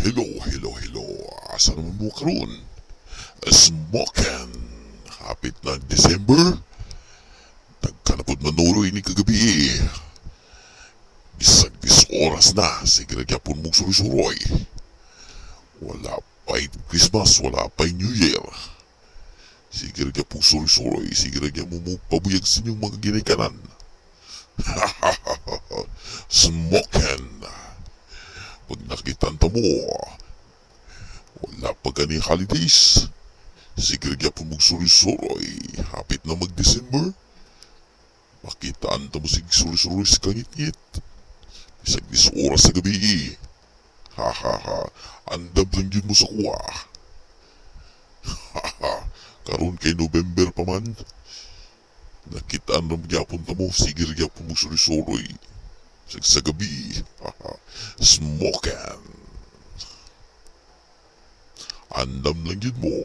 Hello. Asa naman mo karon? Smokin. Hapit na December. Nagkanapod manuroy ni kagabi. Bisag 10 oras na. Sige na gyapon mong suroy-suroy. Wala pa'y Christmas, wala pa'y New Year. Sige na gyapon suroy-suroy. Sige na gyapon mo pabuyag sa inyong mga ginikanan. Smokin. Pag nakitaan ta mo, wala pa gani holidays. Sige gyapon mong suroy-suroy. Hapit na mag-December. Makitaan ta mo sig suroy-suroy sa kangit-ngit. Bisag 10 oras sa gabi. Andam lang yun mo sa kuwa. Karon kay November pa man. Nakitaan na magyapon ta mo. Sige gyapon mong suroy-suroy sa gabi. Smokin. Andam lang yun mo.